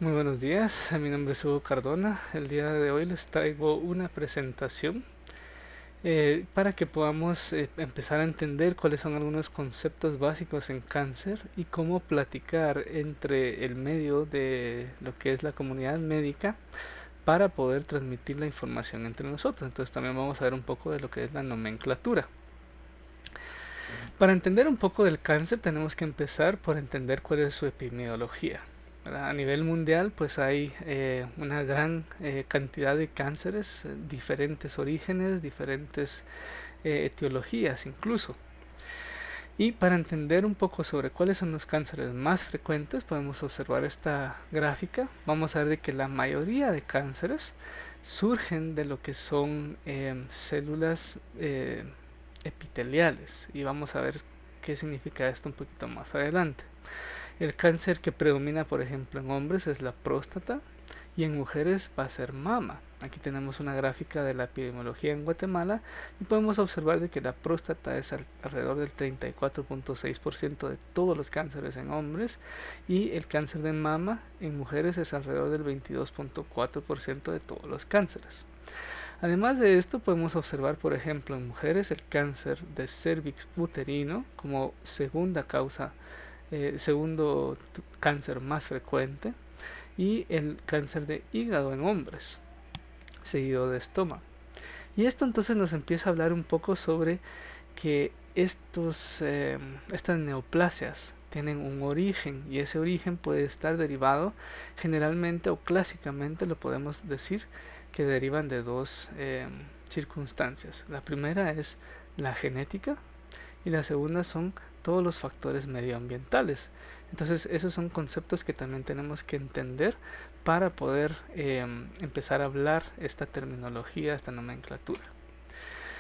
Muy buenos días, mi nombre es Hugo Cardona. El día de hoy les traigo una presentación para que podamos empezar a entender cuáles son algunos conceptos básicos en cáncer y cómo platicar entre el medio de lo que es la comunidad médica para poder transmitir la información entre nosotros. Entonces también vamos a ver un poco de lo que es la nomenclatura. Para entender un poco del cáncer tenemos que empezar por entender cuál es su epidemiología. ¿Verdad? A nivel mundial pues hay una gran cantidad de cánceres, diferentes orígenes, diferentes etiologías incluso. Y para entender un poco sobre cuáles son los cánceres más frecuentes, podemos observar esta gráfica. Vamos a ver de que la mayoría de cánceres surgen de lo que son células epiteliales. Y vamos a ver qué significa esto un poquito más adelante. El cáncer que predomina, por ejemplo, en hombres es la próstata y en mujeres va a ser mama. Aquí tenemos una gráfica de la epidemiología en Guatemala y podemos observar de que la próstata es alrededor del 34.6% de todos los cánceres en hombres y el cáncer de mama en mujeres es alrededor del 22.4% de todos los cánceres. Además de esto, podemos observar, por ejemplo, en mujeres el cáncer de cervix uterino como segunda causa, segundo cáncer más frecuente, y el cáncer de hígado en hombres, seguido de estómago. Y esto entonces nos empieza a hablar un poco sobre que estas neoplasias tienen un origen y ese origen puede estar derivado generalmente o clásicamente lo podemos decir que derivan de dos circunstancias. La primera es la genética y la segunda son todos los factores medioambientales. Entonces esos son conceptos que también tenemos que entender para poder empezar a hablar esta terminología, esta nomenclatura.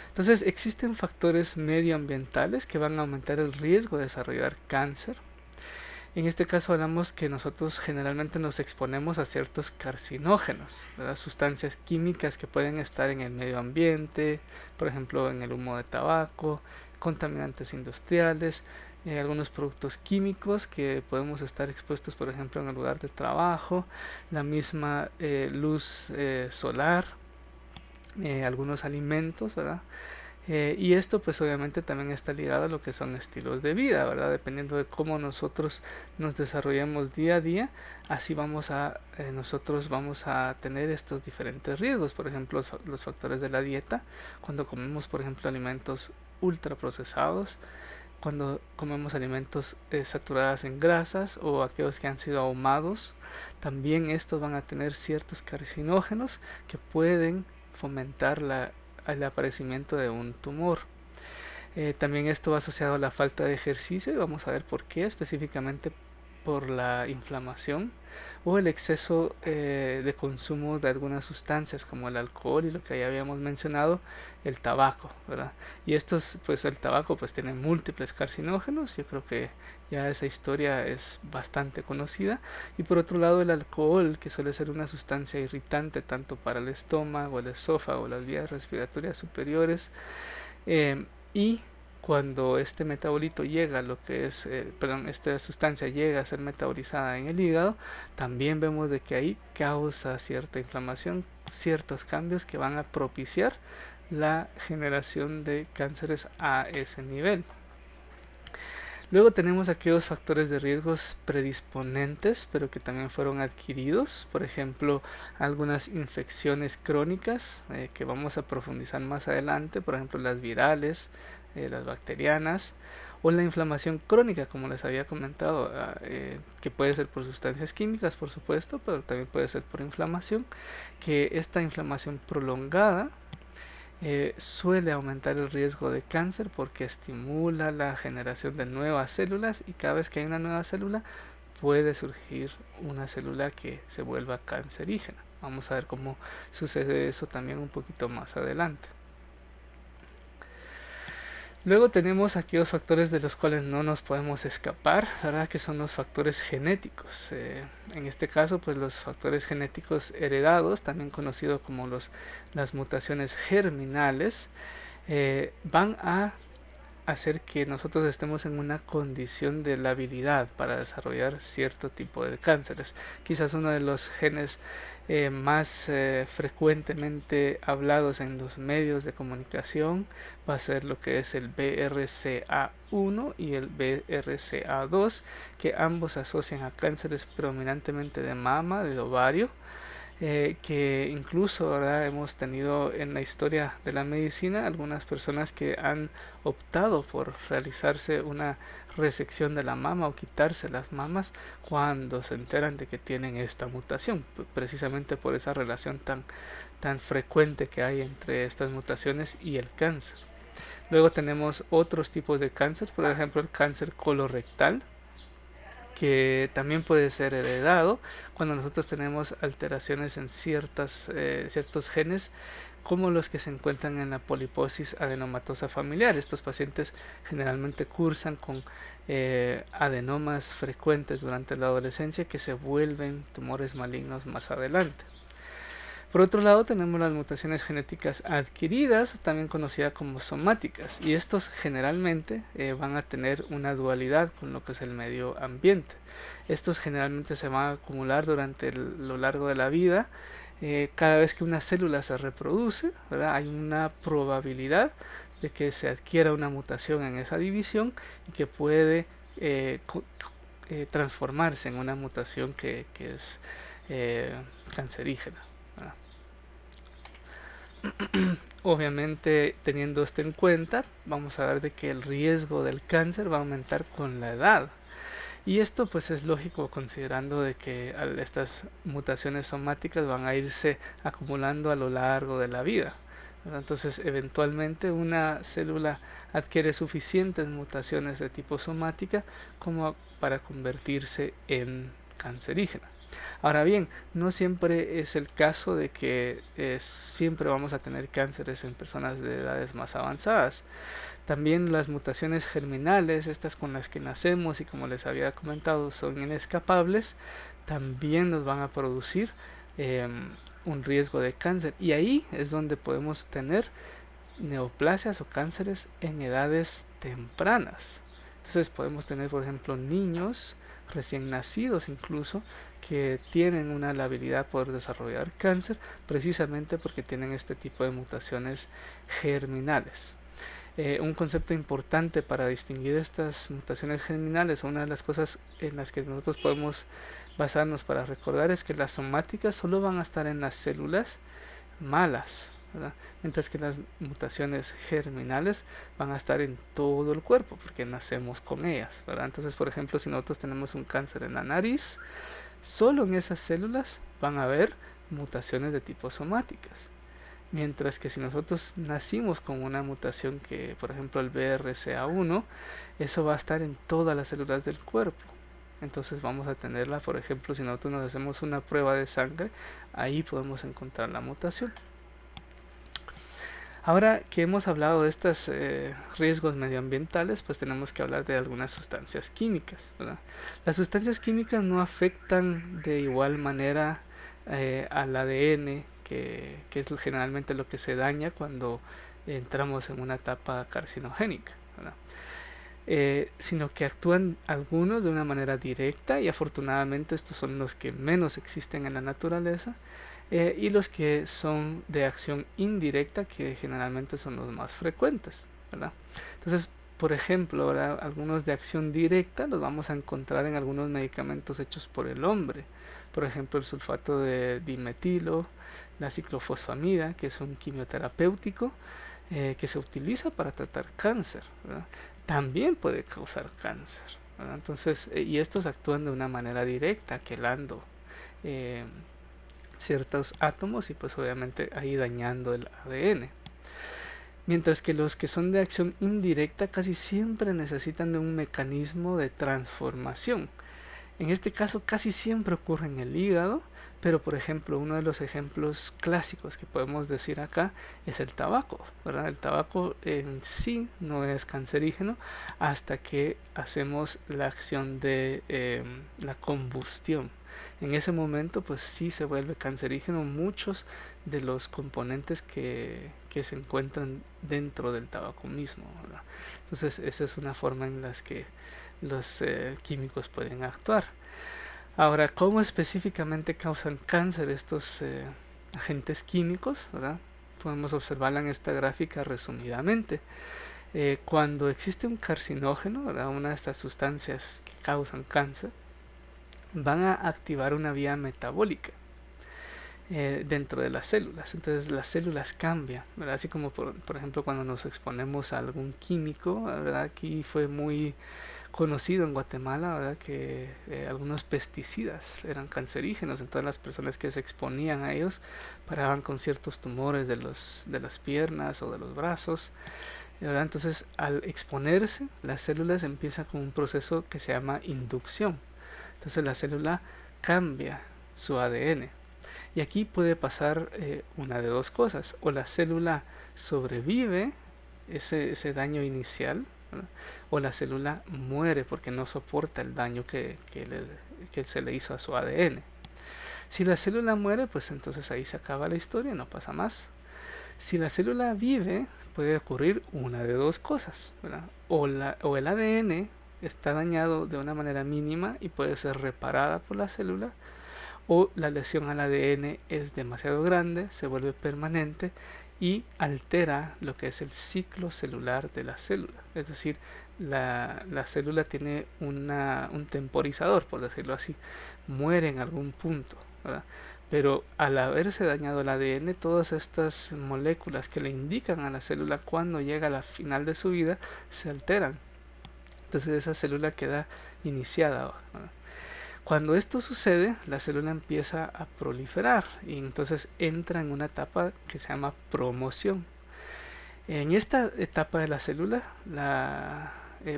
Entonces existen factores medioambientales que van a aumentar el riesgo de desarrollar cáncer. En este caso hablamos que nosotros generalmente nos exponemos a ciertos carcinógenos, ¿verdad? Sustancias químicas que pueden estar en el medio ambiente, por ejemplo en el humo de tabaco, contaminantes industriales, algunos productos químicos que podemos estar expuestos, por ejemplo, en el lugar de trabajo, la misma luz solar, algunos alimentos, ¿verdad? Y esto pues obviamente también está ligado a lo que son estilos de vida, ¿verdad? Dependiendo de cómo nosotros nos desarrollemos día a día, así nosotros vamos a tener estos diferentes riesgos. Por ejemplo, los factores de la dieta, cuando comemos, por ejemplo, alimentos ultraprocesados, cuando comemos alimentos saturados en grasas o aquellos que han sido ahumados, también estos van a tener ciertos carcinógenos que pueden fomentar el aparecimiento de un tumor. También esto va asociado a la falta de ejercicio y vamos a ver por qué, específicamente por la inflamación o el exceso de consumo de algunas sustancias como el alcohol y lo que ya habíamos mencionado, el tabaco, ¿verdad? Y estos, pues el tabaco pues tiene múltiples carcinógenos, yo creo que ya esa historia es bastante conocida. Y por otro lado el alcohol, que suele ser una sustancia irritante tanto para el estómago, el esófago, las vías respiratorias superiores, y cuando este metabolito llega a lo que es, perdón, esta sustancia llega a ser metabolizada en el hígado, también vemos de que ahí causa cierta inflamación, ciertos cambios que van a propiciar la generación de cánceres a ese nivel. Luego tenemos aquellos factores de riesgos predisponentes, pero que también fueron adquiridos, por ejemplo, algunas infecciones crónicas que vamos a profundizar más adelante, por ejemplo, las virales, las bacterianas, o la inflamación crónica, como les había comentado, que puede ser por sustancias químicas, por supuesto, pero también puede ser por inflamación, que esta inflamación prolongada suele aumentar el riesgo de cáncer porque estimula la generación de nuevas células y cada vez que hay una nueva célula puede surgir una célula que se vuelva cancerígena. Vamos a ver cómo sucede eso también un poquito más adelante. Luego tenemos aquellos factores de los cuales no nos podemos escapar, ¿verdad? Que son los factores genéticos. En este caso, pues los factores genéticos heredados, también conocidos como las mutaciones germinales, van a hacer que nosotros estemos en una condición de labilidad para desarrollar cierto tipo de cánceres. Quizás uno de los genes más frecuentemente hablados en los medios de comunicación va a ser lo que es el BRCA1 y el BRCA2, que ambos asocian a cánceres predominantemente de mama, de ovario, que incluso, ¿verdad?, hemos tenido en la historia de la medicina algunas personas que han optado por realizarse una resección de la mama o quitarse las mamas cuando se enteran de que tienen esta mutación, precisamente por esa relación tan frecuente que hay entre estas mutaciones y el cáncer. Luego tenemos otros tipos de cáncer, por ejemplo el cáncer colorectal, que también puede ser heredado cuando nosotros tenemos alteraciones en ciertos genes, como los que se encuentran en la poliposis adenomatosa familiar. Estos pacientes generalmente cursan con adenomas frecuentes durante la adolescencia que se vuelven tumores malignos más adelante. Por otro lado, tenemos las mutaciones genéticas adquiridas, también conocidas como somáticas, y estos generalmente van a tener una dualidad con lo que es el medio ambiente. Estos generalmente se van a acumular durante lo largo de la vida. Cada vez que una célula se reproduce, ¿verdad?, hay una probabilidad de que se adquiera una mutación en esa división y que puede transformarse en una mutación que es cancerígena, ¿verdad? Obviamente, teniendo esto en cuenta, vamos a ver de que el riesgo del cáncer va a aumentar con la edad. Y esto pues es lógico considerando de que estas mutaciones somáticas van a irse acumulando a lo largo de la vida, ¿verdad? Entonces, eventualmente una célula adquiere suficientes mutaciones de tipo somática como para convertirse en cancerígena. Ahora bien, no siempre es el caso de que siempre vamos a tener cánceres en personas de edades más avanzadas. También las mutaciones germinales, estas con las que nacemos y como les había comentado son inescapables, también nos van a producir un riesgo de cáncer. Y ahí es donde podemos tener neoplasias o cánceres en edades tempranas. Entonces podemos tener, por ejemplo, niños recién nacidos incluso que tienen una labilidad por desarrollar cáncer precisamente porque tienen este tipo de mutaciones germinales. Un concepto importante para distinguir estas mutaciones germinales, una de las cosas en las que nosotros podemos basarnos para recordar es que las somáticas solo van a estar en las células malas, ¿verdad?, mientras que las mutaciones germinales van a estar en todo el cuerpo porque nacemos con ellas, ¿verdad? Entonces, por ejemplo, si nosotros tenemos un cáncer en la nariz, solo en esas células van a haber mutaciones de tipo somáticas. Mientras que si nosotros nacimos con una mutación que, por ejemplo, el BRCA1, eso va a estar en todas las células del cuerpo. Entonces vamos a tenerla, por ejemplo, si nosotros nos hacemos una prueba de sangre, ahí podemos encontrar la mutación. Ahora que hemos hablado de estos riesgos medioambientales, pues tenemos que hablar de algunas sustancias químicas, ¿verdad? Las sustancias químicas no afectan de igual manera al ADN, que es generalmente lo que se daña cuando entramos en una etapa carcinogénica, ¿verdad? Sino que actúan algunos de una manera directa, y afortunadamente estos son los que menos existen en la naturaleza, y los que son de acción indirecta, que generalmente son los más frecuentes, ¿verdad? Entonces, por ejemplo, ¿verdad?, algunos de acción directa los vamos a encontrar en algunos medicamentos hechos por el hombre. Por ejemplo, el sulfato de dimetilo, la ciclofosfamida, que es un quimioterapéutico que se utiliza para tratar cáncer, ¿verdad?, también puede causar cáncer, ¿verdad? Entonces, y estos actúan de una manera directa, quelando ciertos átomos y pues obviamente ahí dañando el ADN. Mientras que los que son de acción indirecta casi siempre necesitan de un mecanismo de transformación. En este caso casi siempre ocurre en el hígado, pero por ejemplo uno de los ejemplos clásicos que podemos decir acá es el tabaco, ¿verdad? El tabaco en sí no es cancerígeno hasta que hacemos la acción de la combustión. En ese momento pues sí se vuelve cancerígeno muchos de los componentes que se encuentran dentro del tabaco mismo, ¿verdad? Entonces esa es una forma en las que los químicos pueden actuar. Ahora, ¿cómo específicamente causan cáncer estos agentes químicos, ¿verdad? Podemos observarla en esta gráfica resumidamente. Cuando existe un carcinógeno, ¿verdad? Una de estas sustancias que causan cáncer, van a activar una vía metabólica dentro de las células. Entonces las células cambian, ¿verdad? Así como por ejemplo cuando nos exponemos a algún químico, ¿verdad? Aquí fue muy conocido en Guatemala, ¿verdad? Que algunos pesticidas eran cancerígenos, entonces las personas que se exponían a ellos paraban con ciertos tumores de las piernas o de los brazos, ¿verdad? Entonces al exponerse las células empiezan con un proceso que se llama inducción. Entonces la célula cambia su ADN y aquí puede pasar una de dos cosas: o la célula sobrevive ese daño inicial, ¿verdad? O la célula muere porque no soporta el daño que se le hizo a su ADN. Si la célula muere, pues entonces ahí se acaba la historia, no pasa más. Si la célula vive, puede ocurrir una de dos cosas, ¿verdad? O el ADN está dañado de una manera mínima y puede ser reparada por la célula, o la lesión al ADN es demasiado grande, se vuelve permanente y altera lo que es el ciclo celular de la célula. Es decir, la célula tiene un temporizador, por decirlo así, muere en algún punto, ¿verdad? Pero al haberse dañado el ADN, todas estas moléculas que le indican a la célula cuando llega a la final de su vida se alteran. Entonces esa célula queda iniciada, ¿verdad? Cuando esto sucede, la célula empieza a proliferar y entonces entra en una etapa que se llama promoción. En esta etapa de la célula,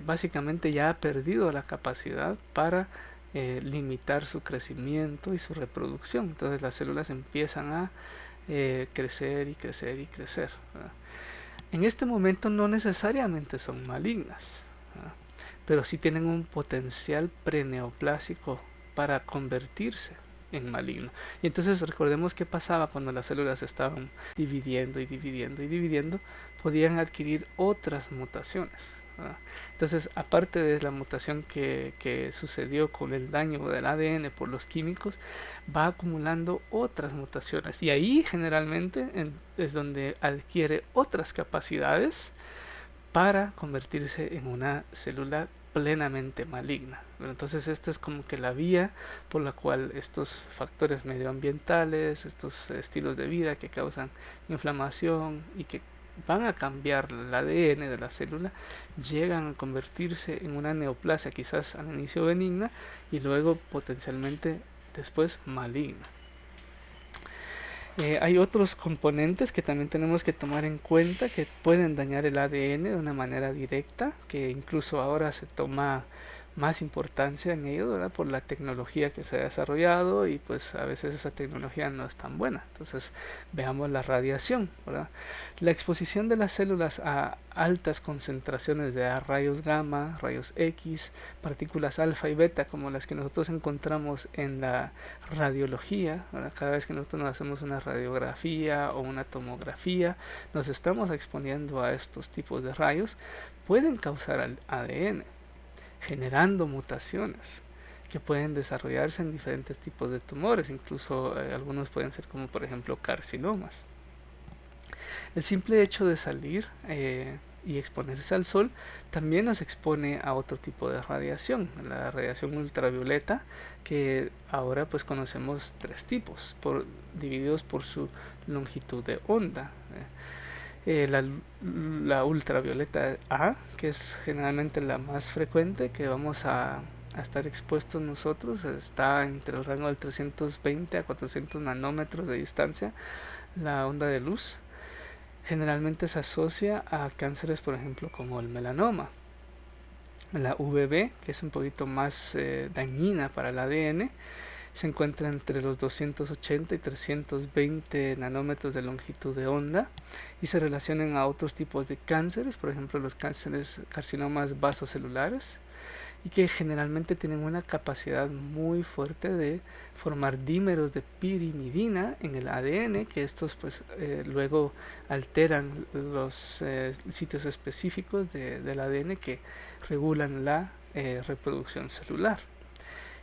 básicamente ya ha perdido la capacidad para limitar su crecimiento y su reproducción. Entonces las células empiezan a crecer y crecer y crecer, ¿verdad? En este momento no necesariamente son malignas, ¿verdad? Pero sí tienen un potencial preneoplásico para convertirse en maligno. Y entonces recordemos qué pasaba cuando las células estaban dividiendo y dividiendo y dividiendo, podían adquirir otras mutaciones, ¿verdad? Entonces, aparte de la mutación que sucedió con el daño del ADN por los químicos, va acumulando otras mutaciones y ahí generalmente es donde adquiere otras capacidades para convertirse en una célula plenamente maligna. Entonces esta es como que la vía por la cual estos factores medioambientales, estos estilos de vida que causan inflamación y que van a cambiar el ADN de la célula, llegan a convertirse en una neoplasia quizás al inicio benigna y luego potencialmente después maligna. Hay otros componentes que también tenemos que tomar en cuenta que pueden dañar el ADN de una manera directa, que incluso ahora se toma más importancia en ello, ¿verdad? Por la tecnología que se ha desarrollado y pues a veces esa tecnología no es tan buena. Entonces veamos la radiación, ¿verdad? La exposición de las células a altas concentraciones de rayos gamma, rayos X, partículas alfa y beta como las que nosotros encontramos en la radiología, ¿verdad? Cada vez que nosotros nos hacemos una radiografía o una tomografía, nos estamos exponiendo a estos tipos de rayos, pueden causar al ADN, generando mutaciones que pueden desarrollarse en diferentes tipos de tumores, incluso algunos pueden ser como por ejemplo carcinomas. El simple hecho de salir y exponerse al sol también nos expone a otro tipo de radiación, la radiación ultravioleta, que ahora pues conocemos tres tipos, divididos por su longitud de onda. La ultravioleta A, que es generalmente la más frecuente que vamos a estar expuestos nosotros, está entre el rango de 320 a 400 nanómetros de distancia, la onda de luz. Generalmente se asocia a cánceres, por ejemplo, como el melanoma. La VB, que es un poquito más dañina para el ADN, se encuentra entre los 280 y 320 nanómetros de longitud de onda y se relacionan a otros tipos de cánceres, por ejemplo los carcinomas vasocelulares y que generalmente tienen una capacidad muy fuerte de formar dímeros de pirimidina en el ADN, que estos pues luego alteran los sitios específicos del ADN que regulan la reproducción celular.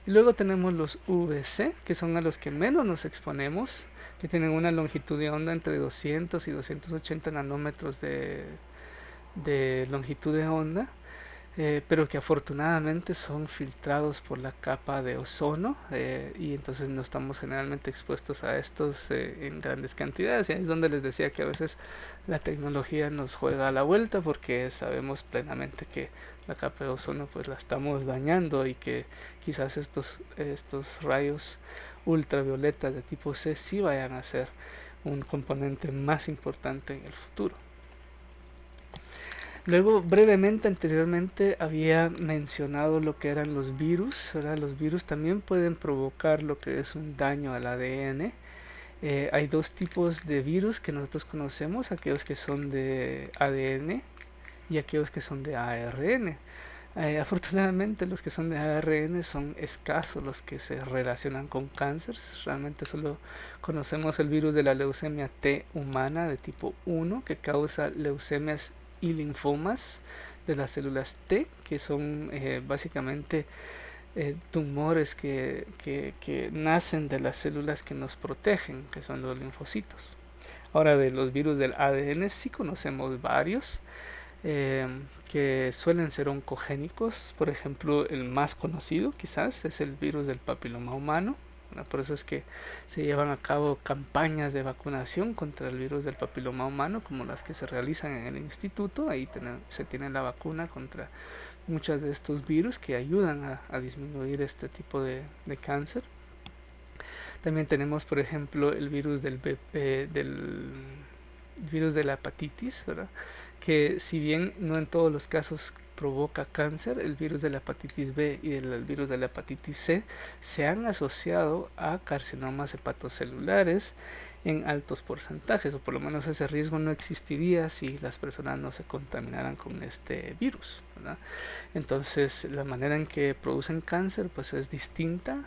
Y luego tenemos los VC, que son a los que menos nos exponemos, que tienen una longitud de onda entre 200 y 280 nanómetros de longitud de onda, pero que afortunadamente son filtrados por la capa de ozono, y entonces no estamos generalmente expuestos a estos en grandes cantidades. Y ahí es donde les decía que a veces la tecnología nos juega a la vuelta, porque sabemos plenamente que la capa de ozono pues la estamos dañando, y que quizás estos rayos ultravioletas de tipo C sí vayan a ser un componente más importante en el futuro. Luego, brevemente, anteriormente había mencionado lo que eran los virus, ¿verdad? Los virus también pueden provocar lo que es un daño al ADN. Hay dos tipos de virus que nosotros conocemos, aquellos que son de ADN y aquellos que son de ARN. Afortunadamente los que son de ARN son escasos los que se relacionan con cáncer. Realmente solo conocemos el virus de la leucemia T humana de tipo 1, que causa leucemias y linfomas de las células T, que son básicamente tumores que nacen de las células que nos protegen, que son los linfocitos. Ahora, de los virus del ADN sí conocemos varios, que suelen ser oncogénicos. Por ejemplo, el más conocido quizás es el virus del papiloma humano. Por eso es que se llevan a cabo campañas de vacunación contra el virus del papiloma humano, como las que se realizan en el instituto. Ahí se tiene la vacuna contra muchos de estos virus que ayudan a disminuir este tipo de cáncer. También tenemos, por ejemplo, el virus del virus de la hepatitis, ¿verdad? Que si bien no en todos los casos provoca cáncer, el virus de la hepatitis B y el virus de la hepatitis C se han asociado a carcinomas hepatocelulares en altos porcentajes, o por lo menos ese riesgo no existiría si las personas no se contaminaran con este virus, ¿verdad? Entonces la manera en que producen cáncer pues es distinta.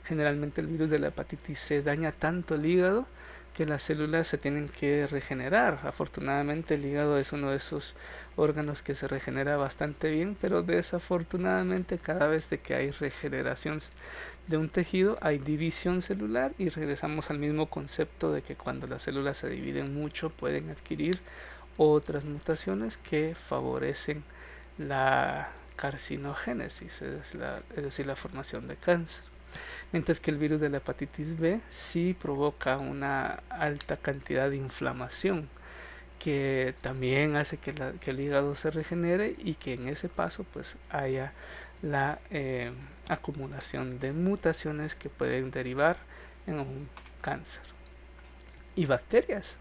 Generalmente el virus de la hepatitis C daña tanto el hígado que las células se tienen que regenerar. Afortunadamente el hígado es uno de esos órganos que se regenera bastante bien, pero desafortunadamente cada vez de que hay regeneración de un tejido hay división celular, y regresamos al mismo concepto de que cuando las células se dividen mucho pueden adquirir otras mutaciones que favorecen la carcinogénesis, es decir, la formación de cáncer. Mientras que el virus de la hepatitis B sí provoca una alta cantidad de inflamación, que también hace que el hígado se regenere, y que en ese paso pues haya la acumulación de mutaciones que pueden derivar en un cáncer. Y bacterias.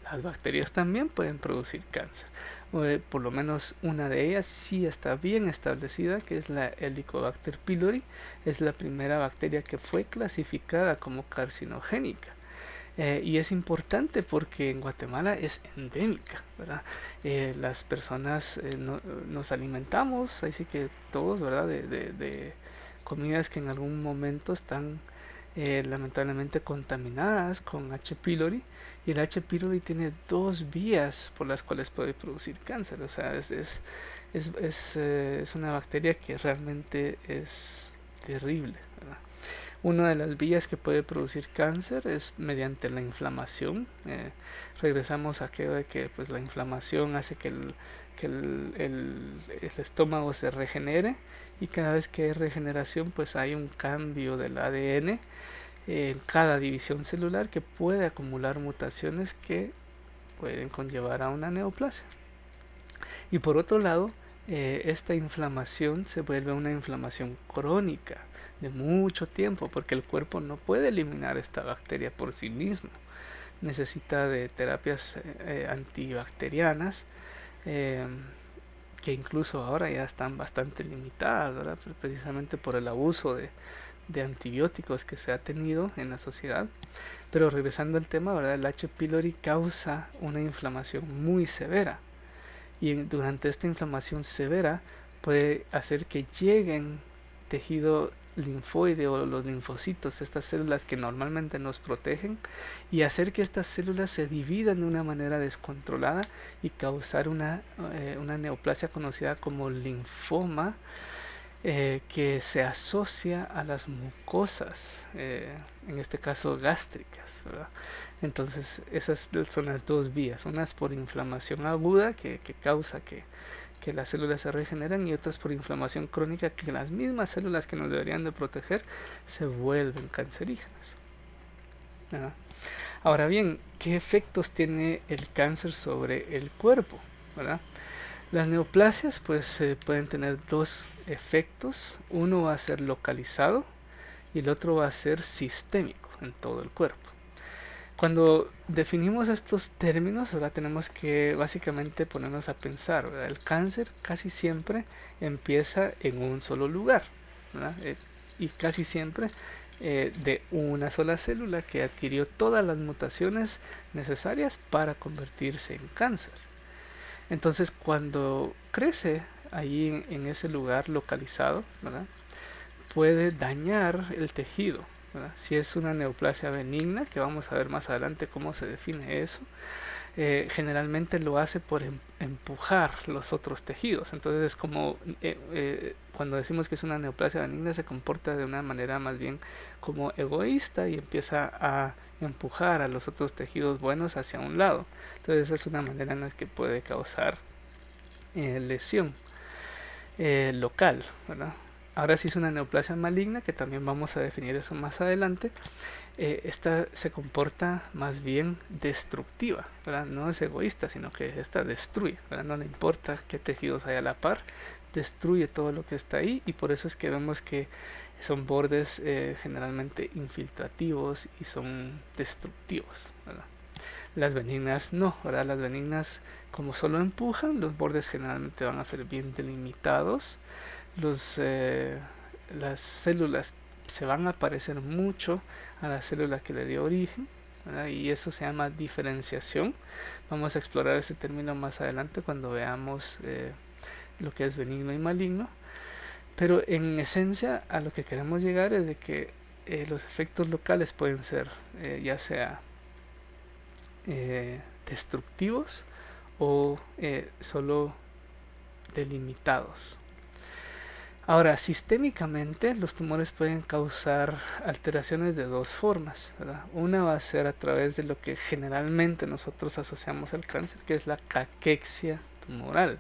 Las bacterias también pueden producir cáncer. Por lo menos una de ellas sí está bien establecida, que es la Helicobacter pylori. Es la primera bacteria que fue clasificada como carcinogénica. Y es importante porque en Guatemala es endémica, ¿verdad? Las personas nos alimentamos, así que todos, ¿verdad? De comidas que en algún momento están lamentablemente contaminadas con H. pylori, y el H. pylori tiene dos vías por las cuales puede producir cáncer. O sea, es una bacteria que realmente es terrible, ¿verdad? Una de las vías que puede producir cáncer es mediante la inflamación. Regresamos a aquello de que pues, la inflamación hace que el estómago se regenere, y cada vez que hay regeneración pues hay un cambio del ADN en cada división celular que puede acumular mutaciones que pueden conllevar a una neoplasia. Y por otro lado, esta inflamación se vuelve una inflamación crónica de mucho tiempo, porque el cuerpo no puede eliminar esta bacteria por sí mismo. Necesita de terapias antibacterianas, que incluso ahora ya están bastante limitadas, ¿verdad? Precisamente por el abuso de antibióticos que se ha tenido en la sociedad. Pero regresando al tema, ¿verdad? El H. pylori causa una inflamación muy severa, y durante esta inflamación severa puede hacer que lleguen tejido linfoide o los linfocitos, estas células que normalmente nos protegen, y hacer que estas células se dividan de una manera descontrolada y causar una neoplasia conocida como linfoma, que se asocia a las mucosas, en este caso gástricas, ¿verdad? Entonces esas son las dos vías, unas por inflamación aguda que causa que las células se regeneran, y otras por inflamación crónica, que las mismas células que nos deberían de proteger se vuelven cancerígenas, ¿verdad? Ahora bien, ¿qué efectos tiene el cáncer sobre el cuerpo, ¿verdad? Las neoplasias pues pueden tener dos efectos. Uno va a ser localizado y el otro va a ser sistémico en todo el cuerpo. Cuando definimos estos términos, ¿verdad? Tenemos que básicamente ponernos a pensar, ¿verdad? El cáncer casi siempre empieza en un solo lugar, ¿verdad? Y casi siempre de una sola célula que adquirió todas las mutaciones necesarias para convertirse en cáncer. Entonces, cuando crece ahí en ese lugar localizado, ¿verdad? Puede dañar el tejido, ¿verdad? Si es una neoplasia benigna, que vamos a ver más adelante cómo se define eso, generalmente lo hace por empujar los otros tejidos. Entonces es como cuando decimos que es una neoplasia benigna, se comporta de una manera más bien como egoísta y empieza a empujar a los otros tejidos buenos hacia un lado. Entonces esa es una manera en la que puede causar lesión local, ¿verdad? Ahora sí es una neoplasia maligna, que también vamos a definir eso más adelante. Esta se comporta más bien destructiva, ¿verdad? No es egoísta, sino que esta destruye, ¿verdad? No le importa qué tejidos hay a la par, destruye todo lo que está ahí, y por eso es que vemos que son bordes generalmente infiltrativos y son destructivos, ¿verdad? Las benignas no, ¿verdad? Las benignas, como solo empujan, los bordes generalmente van a ser bien delimitados. Las células se van a parecer mucho a la célula que le dio origen, ¿verdad? Y eso se llama diferenciación. Vamos a explorar ese término más adelante cuando veamos lo que es benigno y maligno. Pero en esencia a lo que queremos llegar es de que los efectos locales pueden ser ya sea destructivos o solo delimitados. Ahora, sistémicamente los tumores pueden causar alteraciones de dos formas, ¿verdad? Una va a ser a través de lo que generalmente nosotros asociamos al cáncer, que es la caquexia tumoral.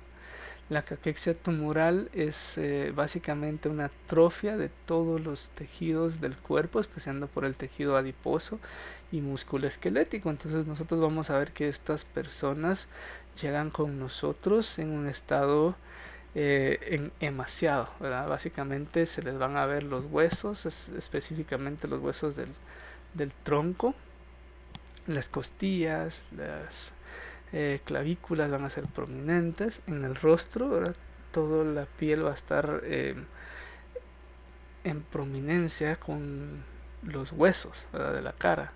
La caquexia tumoral es básicamente una atrofia de todos los tejidos del cuerpo, empezando por el tejido adiposo y músculo esquelético. Entonces nosotros vamos a ver que estas llegan con nosotros en un estado emaciado, ¿verdad? Básicamente se les van a ver los huesos, específicamente los huesos del tronco, las costillas, las clavículas van a ser prominentes. En el rostro, ¿verdad? Toda la piel va a estar en prominencia con los huesos, ¿verdad? De la cara.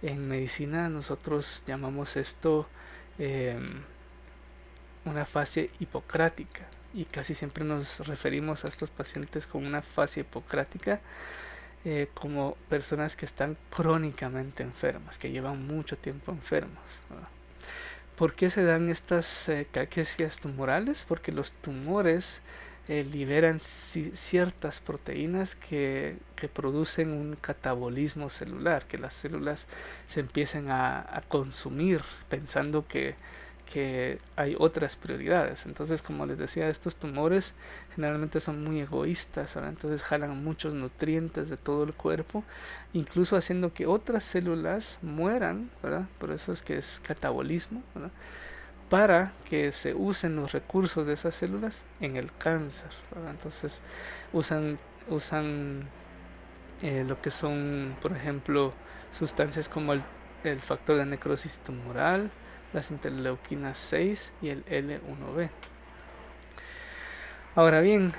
En medicina nosotros llamamos esto una fascia hipocrática, y casi siempre nos referimos a estos pacientes con una fascia hipocrática como personas que están crónicamente enfermas, que llevan mucho tiempo enfermos, ¿verdad? ¿Por qué se dan estas caquecias tumorales? Porque los tumores liberan ciertas proteínas que producen un catabolismo celular, que las células se empiecen a consumir pensando que hay otras prioridades. Entonces, como les decía, estos tumores generalmente son muy egoístas, ¿verdad? Entonces jalan muchos nutrientes de todo el cuerpo, incluso haciendo que otras células mueran, ¿verdad? Por eso es que es catabolismo, ¿verdad? Para que se usen los recursos de esas células en el cáncer, ¿verdad? Entonces usan lo que son, por ejemplo, sustancias como el factor de necrosis tumoral, las interleuquinas 6 y el L1B. Ahora bien,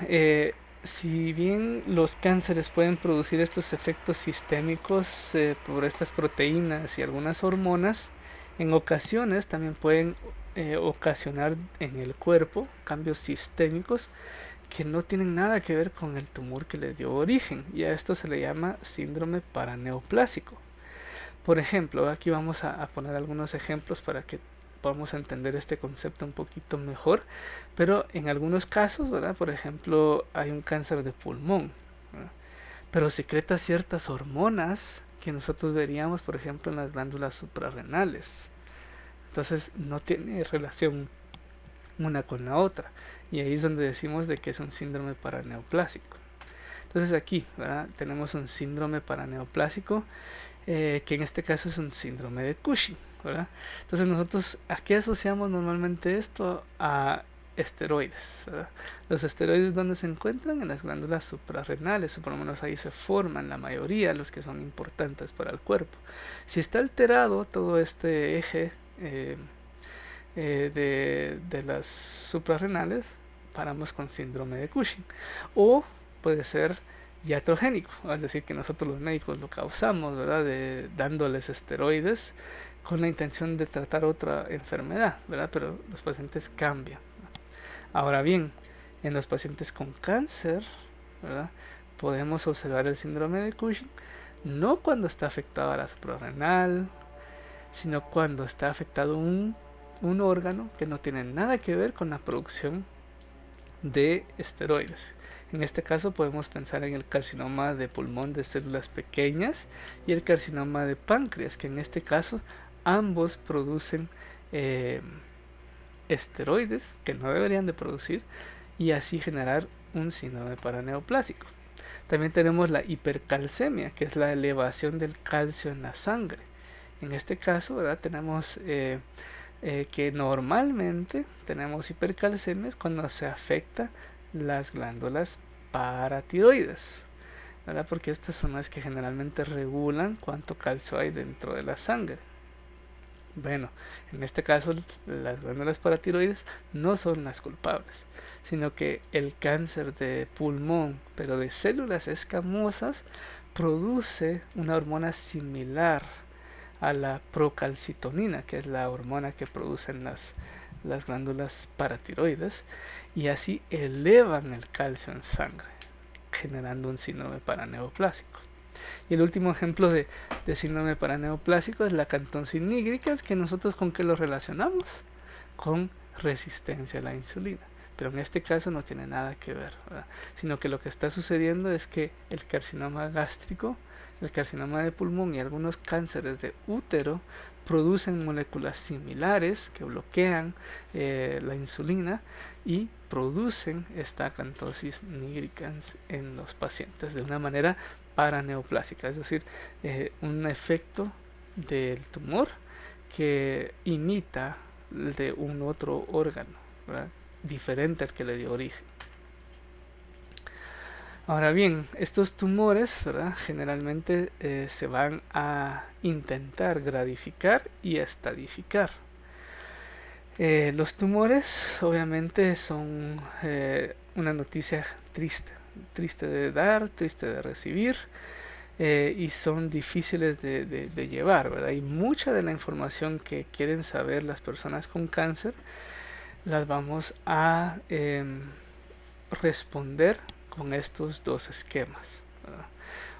si bien los cánceres pueden producir estos efectos sistémicos por estas proteínas y algunas hormonas, en ocasiones también pueden ocasionar en el cuerpo cambios sistémicos que no tienen nada que ver con el tumor que le dio origen, y a esto se le llama síndrome paraneoplásico. Por ejemplo, aquí vamos a poner algunos ejemplos para que podamos entender este concepto un poquito mejor, pero en algunos casos, ¿verdad? Por ejemplo, hay un cáncer de pulmón, ¿verdad? Pero secreta ciertas hormonas que nosotros veríamos, por ejemplo, en las glándulas suprarrenales. Entonces no tiene relación una con la otra, y ahí es donde decimos de que es un síndrome paraneoplásico. Entonces aquí, ¿verdad? Tenemos un síndrome paraneoplásico, que en este caso es un síndrome de Cushing, ¿verdad? Entonces nosotros, ¿a qué asociamos normalmente esto? A esteroides, ¿verdad? Los esteroides, ¿dónde se encuentran? En las glándulas suprarrenales, o por lo menos ahí se forman la mayoría, los que son importantes para el cuerpo. Si está alterado todo este eje de las suprarrenales, paramos con síndrome de Cushing. O puede ser iatrogénico, es decir, que nosotros los médicos lo causamos, ¿verdad? Dándoles esteroides con la intención de tratar otra enfermedad, ¿verdad? Pero los pacientes cambian. Ahora bien, en los pacientes con cáncer, ¿verdad? Podemos observar el síndrome de Cushing no cuando está afectada la suprarrenal, sino cuando está afectado un órgano que no tiene nada que ver con la producción de esteroides. En este caso podemos pensar en el carcinoma de pulmón de células pequeñas y el carcinoma de páncreas, que en este caso ambos producen esteroides que no deberían de producir, y así generar un síndrome paraneoplásico. También tenemos la hipercalcemia, que es la elevación del calcio en la sangre. En este caso, ¿verdad? Tenemos que normalmente tenemos hipercalcemias cuando se afecta las glándulas paratiroides, ¿verdad? Porque estas son las que generalmente regulan cuánto calcio hay dentro de la sangre. Bueno, en este caso las glándulas paratiroides no son las culpables, sino que el cáncer de pulmón, pero de células escamosas, produce una hormona similar a la procalcitonina, que es la hormona que producen las glándulas paratiroides, y así elevan el calcio en sangre, generando un síndrome paraneoplásico. Y el último ejemplo de síndrome paraneoplásico es la acantosinígricas, que nosotros con qué lo relacionamos, con resistencia a la insulina. Pero en este caso no tiene nada que ver, ¿verdad? Sino que lo que está sucediendo es que el carcinoma gástrico, el carcinoma de pulmón y algunos cánceres de útero producen moléculas similares que bloquean la insulina y producen esta acantosis nigricans en los pacientes de una manera paraneoplásica, es decir, un efecto del tumor que imita el de un otro órgano, ¿verdad? Diferente al que le dio origen. Ahora bien, estos tumores, ¿verdad? Generalmente se van a intentar gradificar y estadificar. Los tumores obviamente son una noticia triste de dar, triste de recibir, y son difíciles de llevar, ¿verdad? Y mucha de la información que quieren saber las personas con cáncer las vamos a responder con estos dos esquemas, ¿verdad?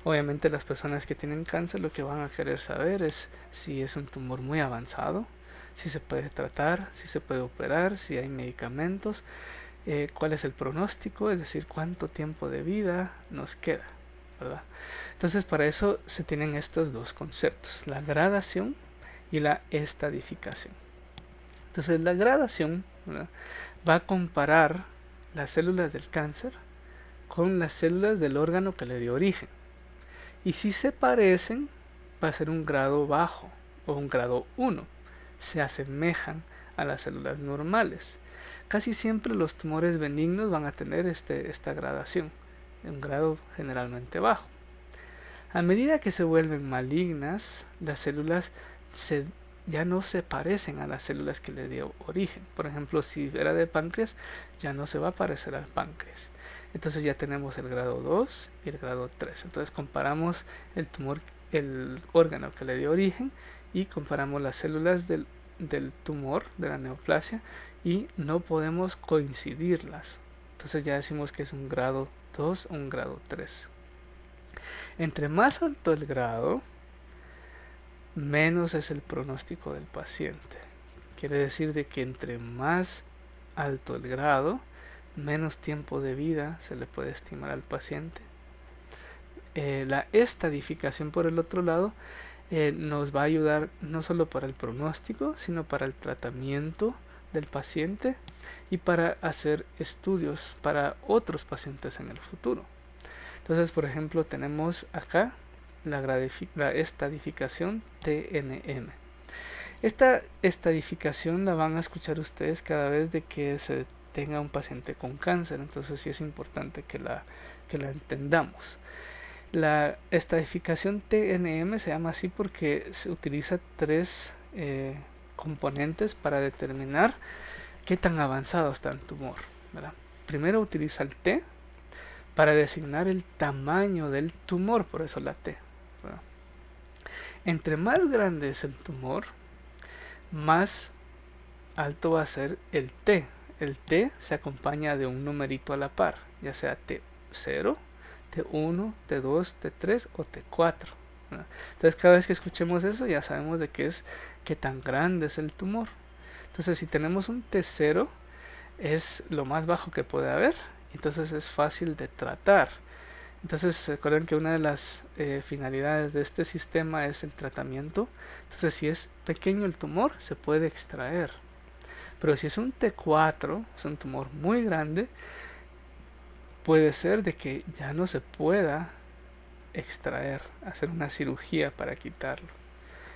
Obviamente las personas que tienen cáncer lo que van a querer saber es si es un tumor muy avanzado, si se puede tratar, si se puede operar, si hay medicamentos, cuál es el pronóstico, es decir, cuánto tiempo de vida nos queda, ¿verdad? Entonces para eso se tienen estos dos conceptos, la gradación y la estadificación. Entonces la gradación, ¿verdad?, va a comparar las células del cáncer con las células del órgano que le dio origen. Y si se parecen, va a ser un grado bajo o un grado 1. Se asemejan a las células normales. Casi siempre los tumores benignos van a tener esta gradación, un grado generalmente bajo. A medida que se vuelven malignas, las células ya no se parecen a las células que le dio origen. Por ejemplo, si era de páncreas, ya no se va a parecer al páncreas. Entonces ya tenemos el grado 2 y el grado 3. Entonces comparamos el tumor, el órgano que le dio origen, y comparamos las células del tumor, de la neoplasia, y no podemos coincidirlas. Entonces ya decimos que es un grado 2 o un grado 3. Entre más alto el grado, menos es el pronóstico del paciente. Quiere decir de que entre más alto el grado, menos tiempo de vida se le puede estimar al paciente. La estadificación, por el otro lado, nos va a ayudar no solo para el pronóstico, sino para el tratamiento del paciente y para hacer estudios para otros pacientes en el futuro. Entonces, por ejemplo, tenemos acá la estadificación TNM. Esta estadificación la van a escuchar ustedes cada vez de que se tenga un paciente con cáncer, entonces sí es importante que la entendamos. La estadificación TNM se llama así porque se utiliza tres componentes para determinar qué tan avanzado está el tumor, ¿verdad? Primero utiliza el T para designar el tamaño del tumor, por eso la T, ¿verdad? Entre más grande es el tumor, más alto va a ser el T. El T se acompaña de un numerito a la par, ya sea T0, T1, T2, T3 o T4. ¿verdad? Entonces cada vez que escuchemos eso ya sabemos de qué tan grande es el tumor. Entonces si tenemos un T0 es lo más bajo que puede haber, entonces es fácil de tratar. Entonces recuerden que una de las finalidades de este sistema es el tratamiento. Entonces si es pequeño el tumor se puede extraer, pero si es un T4, es un tumor muy grande, puede ser de que ya no se pueda extraer, hacer una cirugía para quitarlo.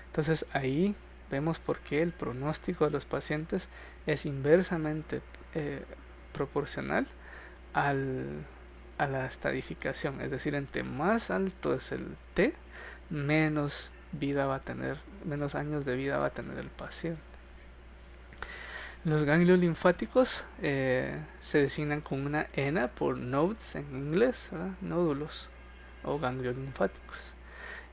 Entonces ahí vemos por qué el pronóstico de los pacientes es inversamente proporcional a la estadificación, es decir, entre más alto es el T, menos vida va a tener, menos años de vida va a tener el paciente. Los ganglios linfáticos se designan con una N por nodes en inglés, ¿verdad? Nódulos o ganglios linfáticos.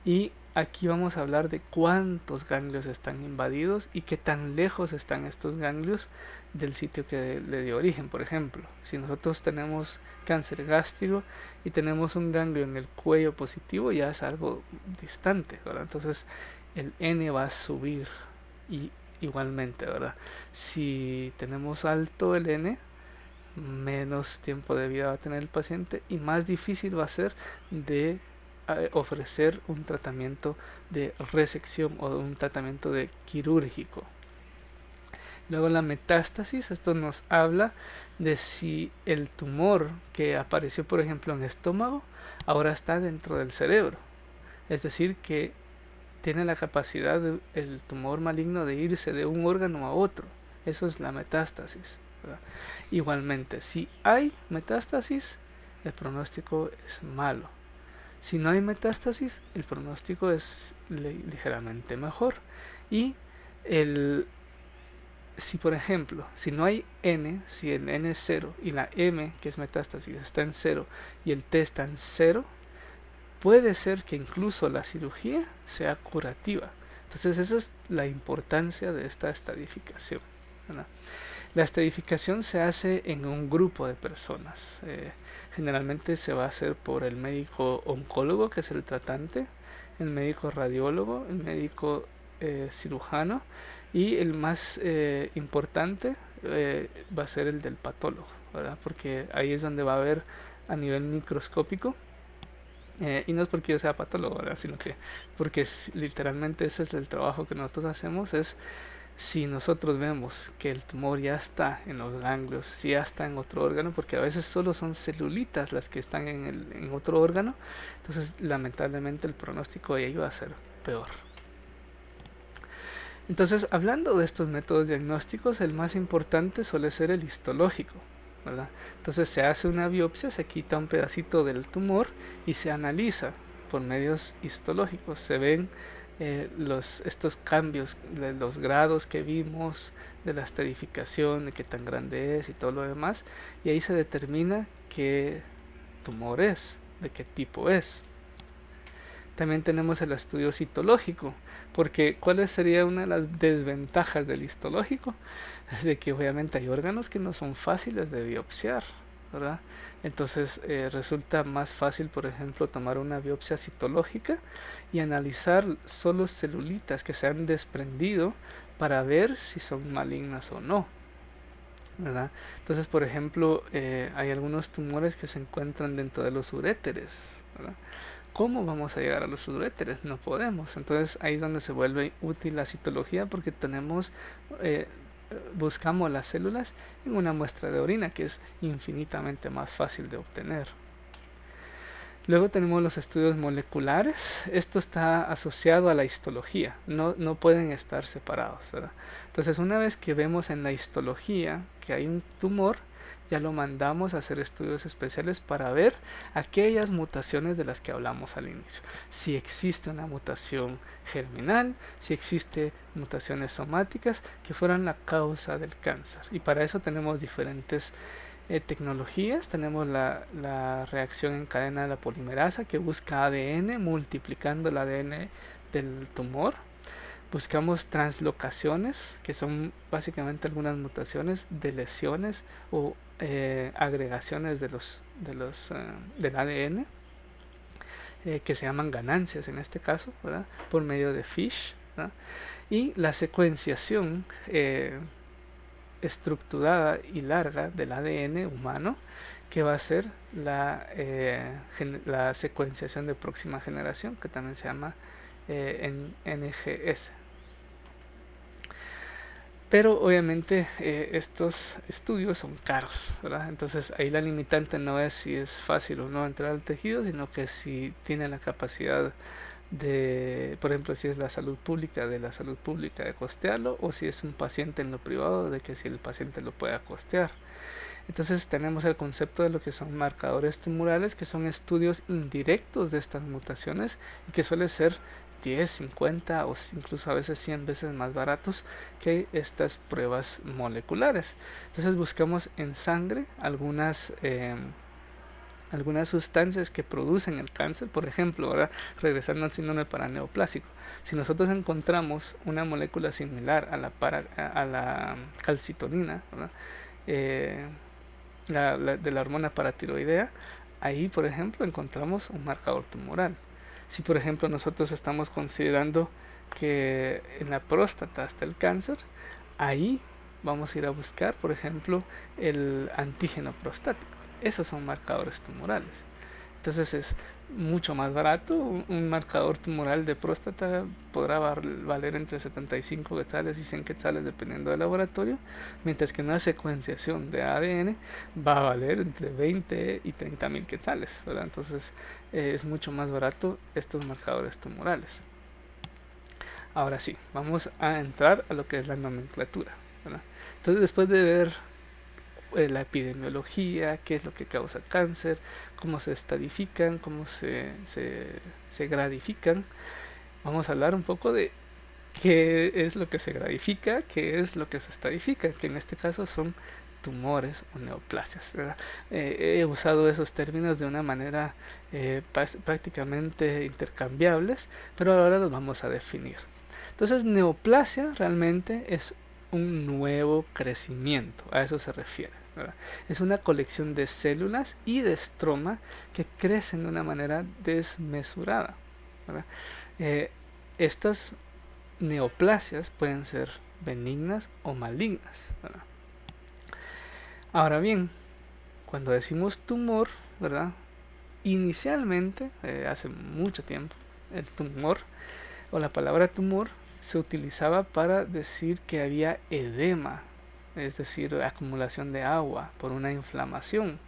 Y aquí vamos a hablar de cuántos ganglios están invadidos y qué tan lejos están estos ganglios del sitio que le dio origen. Por ejemplo, si nosotros tenemos cáncer gástrico y tenemos un ganglio en el cuello positivo, ya es algo distante, ¿verdad? Entonces el N va a subir y igualmente, ¿verdad? Si tenemos alto el N, menos tiempo de vida va a tener el paciente y más difícil va a ser de ofrecer un tratamiento de resección o un tratamiento de quirúrgico. Luego la metástasis, esto nos habla de si el tumor que apareció por ejemplo en el estómago ahora está dentro del cerebro, es decir que tiene la capacidad el tumor maligno de irse de un órgano a otro. Eso es la metástasis, ¿verdad? Igualmente, si hay metástasis, el pronóstico es malo. Si no hay metástasis, el pronóstico es ligeramente mejor. Y si por ejemplo, si no hay N, si el N es 0 y la M, que es metástasis, está en 0 y el T está en 0, puede ser que incluso la cirugía sea curativa. Entonces esa es la importancia de esta estadificación, ¿verdad? La estadificación se hace en un grupo de personas. Generalmente se va a hacer por el médico oncólogo, que es el tratante, el médico radiólogo, el médico cirujano y el más importante va a ser el del patólogo, ¿verdad? Porque ahí es donde va a haber a nivel microscópico. Y no es porque yo sea patólogo, ¿verdad? Sino que porque literalmente ese es el trabajo que nosotros hacemos, es si nosotros vemos que el tumor ya está en los ganglios, si ya está en otro órgano, porque a veces solo son celulitas las que están en otro órgano, entonces lamentablemente el pronóstico de ahí va a ser peor. Entonces, hablando de estos métodos diagnósticos, el más importante suele ser el histológico, ¿verdad? Entonces se hace una biopsia, se quita un pedacito del tumor y se analiza por medios histológicos. Se ven estos cambios de los grados que vimos, de la estadificación, de qué tan grande es y todo lo demás, y ahí se determina qué tumor es, de qué tipo es. También tenemos el estudio citológico, porque ¿cuál sería una de las desventajas del histológico? Es de que obviamente hay órganos que no son fáciles de biopsiar, ¿verdad? Entonces resulta más fácil, por ejemplo, tomar una biopsia citológica y analizar solo celulitas que se han desprendido para ver si son malignas o no, ¿verdad? Entonces, por ejemplo, hay algunos tumores que se encuentran dentro de los uréteres, ¿verdad? ¿Cómo vamos a llegar a los uréteres? No podemos. Entonces ahí es donde se vuelve útil la citología, porque eh, buscamos las células en una muestra de orina, que es infinitamente más fácil de obtener. Luego tenemos los estudios moleculares. Esto está asociado a la histología, no pueden estar separados, ¿verdad? Entonces, una vez que vemos en la histología que hay un tumor, ya lo mandamos a hacer estudios especiales para ver aquellas mutaciones de las que hablamos al inicio. Si existe una mutación germinal, si existe mutaciones somáticas que fueran la causa del cáncer. Y para eso tenemos diferentes tecnologías. Tenemos la reacción en cadena de la polimerasa, que busca ADN multiplicando el ADN del tumor. Buscamos translocaciones, que son básicamente algunas mutaciones de lesiones o agregaciones del ADN, que se llaman ganancias en este caso, ¿verdad? Por medio de FISH, ¿verdad? Y la secuenciación estructurada y larga del ADN humano, que va a ser la secuenciación de próxima generación, que también se llama NGS. Pero obviamente estos estudios son caros, ¿verdad? Entonces ahí la limitante no es si es fácil o no entrar al tejido, sino que si tiene la capacidad de, por ejemplo, si es la salud pública, de costearlo, o si es un paciente en lo privado, de que si el paciente lo pueda costear. Entonces tenemos el concepto de lo que son marcadores tumorales, que son estudios indirectos de estas mutaciones y que suele ser 10, 50 o incluso a veces 100 veces más baratos que estas pruebas moleculares. Entonces buscamos en sangre algunas sustancias que producen el cáncer. Por ejemplo, ahora regresando al síndrome paraneoplásico, si nosotros encontramos una molécula similar a la calcitonina, de la hormona paratiroidea, ahí por ejemplo encontramos un marcador tumoral. Si por ejemplo nosotros estamos considerando que en la próstata está el cáncer, ahí vamos a ir a buscar por ejemplo el antígeno prostático. Esos son marcadores tumorales. Entonces es mucho más barato. Un marcador tumoral de próstata podrá valer entre 75 quetzales y 100 quetzales dependiendo del laboratorio, mientras que una secuenciación de ADN va a valer entre 20 y 30 mil quetzales, ¿verdad? Entonces es mucho más barato estos marcadores tumorales. Ahora sí, vamos a entrar a lo que es la nomenclatura, ¿verdad? Entonces, después de ver la epidemiología, qué es lo que causa cáncer, cómo se estadifican, cómo se gradifican, vamos a hablar un poco de qué es lo que se gradifica, qué es lo que se estadifica, que en este caso son tumores o neoplasias, ¿verdad? He usado esos términos de una manera prácticamente intercambiables, pero ahora los vamos a definir. Entonces, neoplasia realmente es un nuevo crecimiento, a eso se refiere, ¿verdad? Es una colección de células y de estroma que crecen de una manera desmesurada, ¿verdad? Estas neoplasias pueden ser benignas o malignas, ¿verdad? Ahora bien, cuando decimos tumor, ¿verdad? Inicialmente, hace mucho tiempo, el tumor o la palabra tumor se utilizaba para decir que había edema, es decir, acumulación de agua por una inflamación.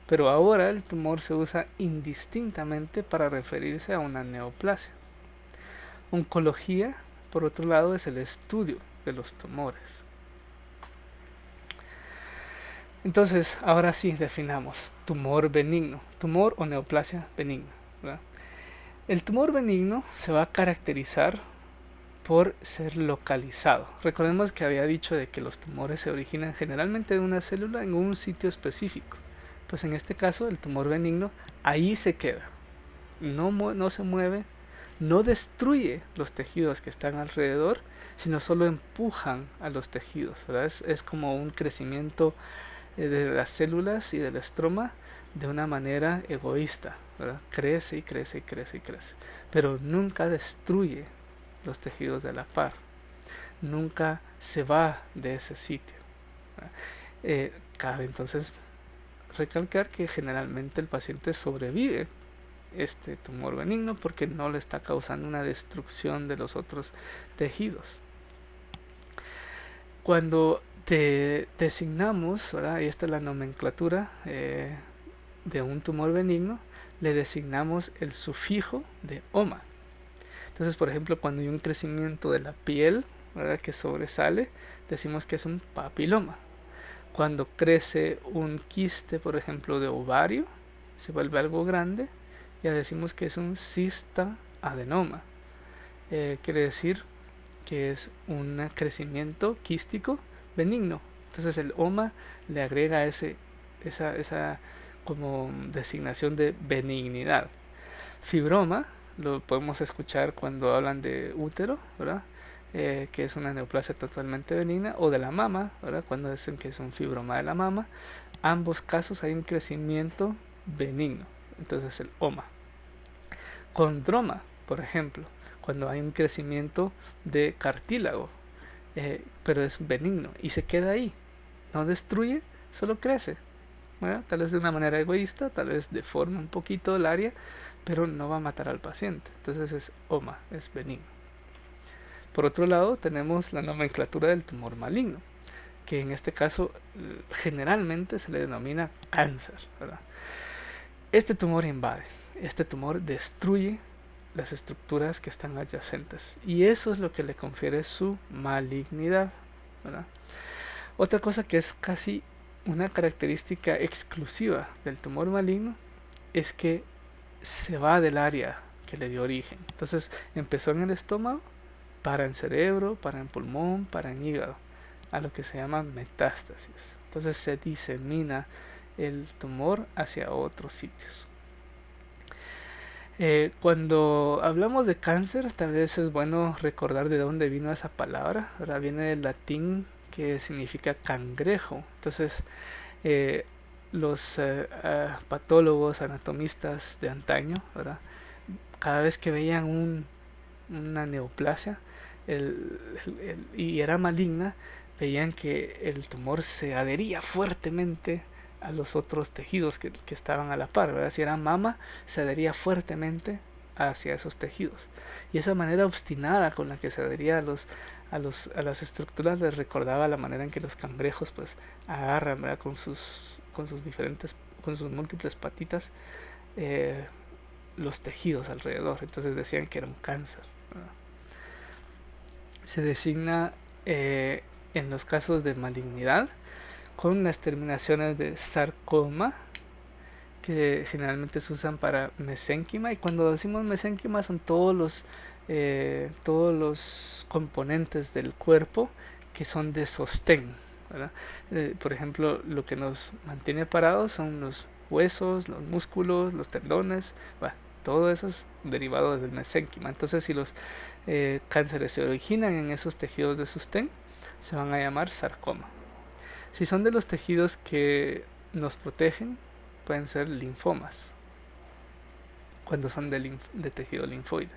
Pero ahora el tumor se usa indistintamente para referirse a una neoplasia. Oncología, por otro lado, es el estudio de los tumores. Entonces, ahora sí definamos tumor benigno, tumor o neoplasia benigna, ¿verdad? El tumor benigno se va a caracterizar por ser localizado. Recordemos que había dicho de que los tumores se originan generalmente de una célula en un sitio específico. Pues en este caso el tumor benigno ahí se queda, no se mueve, no destruye los tejidos que están alrededor, sino solo empujan a los tejidos, ¿verdad? Es como un crecimiento de las células y del estroma de una manera egoísta, ¿verdad? Crece y crece y crece y crece, pero nunca destruye los tejidos de la par, nunca se va de ese sitio. Cabe entonces recalcar que generalmente el paciente sobrevive este tumor benigno porque no le está causando una destrucción de los otros tejidos. Cuando te designamos, ¿verdad? Y esta es la nomenclatura de un tumor benigno, le designamos el sufijo de oma. Entonces, por ejemplo, cuando hay un crecimiento de la piel, ¿verdad?, que sobresale, decimos que es un papiloma. Cuando crece un quiste, por ejemplo, de ovario, se vuelve algo grande, ya decimos que es un cista adenoma. Quiere decir que es un crecimiento quístico benigno. Entonces el oma le agrega esa como designación de benignidad. Fibroma lo podemos escuchar cuando hablan de útero, ¿verdad? Que es una neoplasia totalmente benigna, o de la mama, ¿verdad?, cuando dicen que es un fibroma de la mama. Ambos casos hay un crecimiento benigno, entonces el oma. Condroma, por ejemplo, cuando hay un crecimiento de cartílago, pero es benigno y se queda ahí, no destruye, solo crece. Bueno, tal vez de una manera egoísta, tal vez deforma un poquito el área, pero no va a matar al paciente. Entonces es oma, es benigno. Por otro lado, tenemos la nomenclatura del tumor maligno, que en este caso generalmente se le denomina cáncer, ¿verdad? Este tumor invade, este tumor destruye las estructuras que están adyacentes y eso es lo que le confiere su malignidad, ¿verdad? Otra cosa que es casi una característica exclusiva del tumor maligno es que se va del área que le dio origen. Entonces empezó en el estómago, para en cerebro, para en pulmón, para en hígado, a lo que se llama metástasis. Entonces se disemina el tumor hacia otros sitios. Cuando hablamos de cáncer, tal vez es bueno recordar de dónde vino esa palabra. Ahora viene del latín, que significa cangrejo. Entonces los patólogos, anatomistas de antaño, ¿verdad?, cada vez que veían una neoplasia y era maligna, veían que el tumor se adhería fuertemente a los otros tejidos que estaban a la par, ¿verdad? Si era mama, se adhería fuertemente hacia esos tejidos. Y esa manera obstinada con la que se adhería a las estructuras les recordaba la manera en que los cangrejos pues agarran, ¿verdad?, con sus múltiples patitas los tejidos alrededor. Entonces decían que era un cáncer, ¿verdad? Se designa en los casos de malignidad con las terminaciones de sarcoma, que generalmente se usan para mesénquima, y cuando decimos mesénquima son todos los componentes del cuerpo que son de sostén, ¿verdad? Por ejemplo, lo que nos mantiene parados son los huesos, los músculos, los tendones, bueno, todo eso es derivado del mesénquima. Entonces, si los cánceres se originan en esos tejidos de sostén, se van a llamar sarcoma. Si son de los tejidos que nos protegen, pueden ser linfomas, cuando son de tejido linfoide.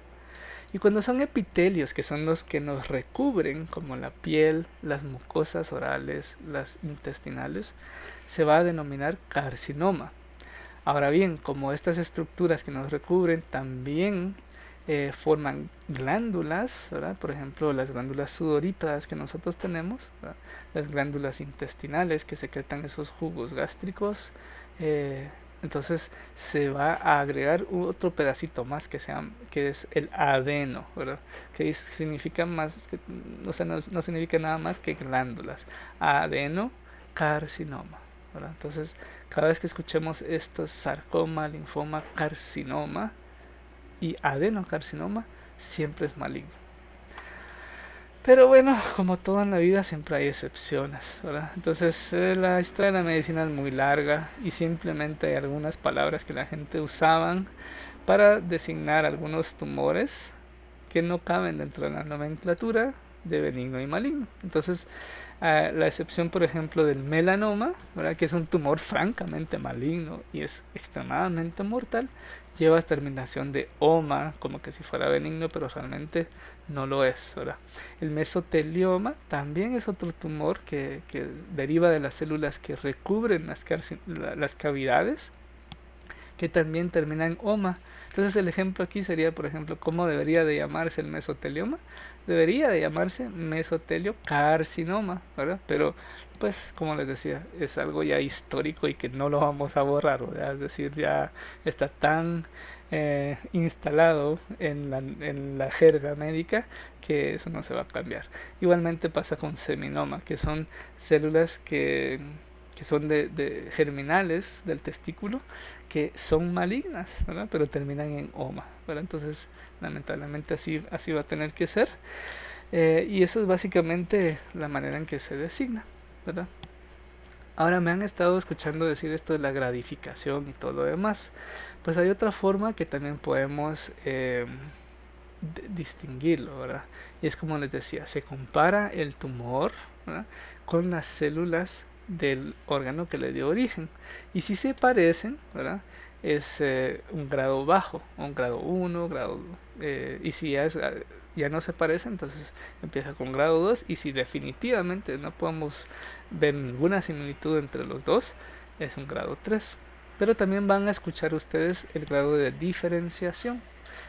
Y cuando son epitelios, que son los que nos recubren, como la piel, las mucosas orales, las intestinales, se va a denominar carcinoma. Ahora bien, como estas estructuras que nos recubren también forman glándulas, ¿verdad?, por ejemplo las glándulas sudoríparas que nosotros tenemos, ¿verdad?, las glándulas intestinales que secretan esos jugos gástricos, entonces se va a agregar otro pedacito más que es el adeno, ¿verdad?, que significa más que, o sea, no significa nada más que glándulas, adenocarcinoma, ¿verdad? Entonces cada vez que escuchemos estos sarcoma, linfoma, carcinoma y adenocarcinoma, siempre es maligno. Pero bueno, como todo en la vida siempre hay excepciones, ¿verdad? Entonces la historia de la medicina es muy larga y simplemente hay algunas palabras que la gente usaban para designar algunos tumores que no caben dentro de la nomenclatura de benigno y maligno. Entonces, la excepción, por ejemplo, del melanoma, ¿verdad? Que es un tumor francamente maligno y es extremadamente mortal, lleva terminación de oma, como que si fuera benigno, pero realmente no lo es, ¿verdad? El mesotelioma también es otro tumor que deriva de las células que recubren las cavidades, que también termina en oma. Entonces el ejemplo aquí sería, por ejemplo, ¿cómo debería de llamarse el mesotelioma? Debería de llamarse mesoteliocarcinoma, ¿verdad? Pero, pues, como les decía, es algo ya histórico y que no lo vamos a borrar, ¿verdad? Es decir, ya está tan instalado en la jerga médica que eso no se va a cambiar. Igualmente pasa con seminoma, que son células que son de germinales del testículo, que son malignas, ¿verdad? Pero terminan en oma, ¿verdad? Entonces, lamentablemente así va a tener que ser. Y eso es básicamente la manera en que se designa, ¿verdad? Ahora me han estado escuchando decir esto de la gradificación y todo lo demás. Pues hay otra forma que también podemos distinguirlo, ¿verdad? Y es como les decía, se compara el tumor, ¿verdad?, con las células del órgano que le dio origen. Y si se parecen, ¿verdad?, es un grado bajo, un grado 1, grado, y si ya no se parece, entonces empieza con grado 2, y si definitivamente no podemos ver ninguna similitud entre los dos, es un grado 3. Pero también van a escuchar ustedes el grado de diferenciación.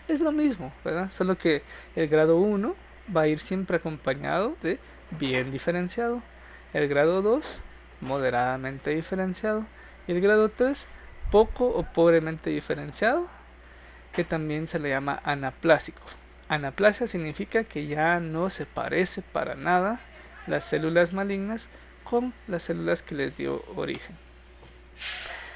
Es lo mismo, ¿verdad? Solo que el grado 1 va a ir siempre acompañado de bien diferenciado. El grado 2, moderadamente diferenciado. Y el grado 3, poco o pobremente diferenciado, que también se le llama anaplásico. Anaplasia significa que ya no se parece para nada las células malignas con las células que les dio origen.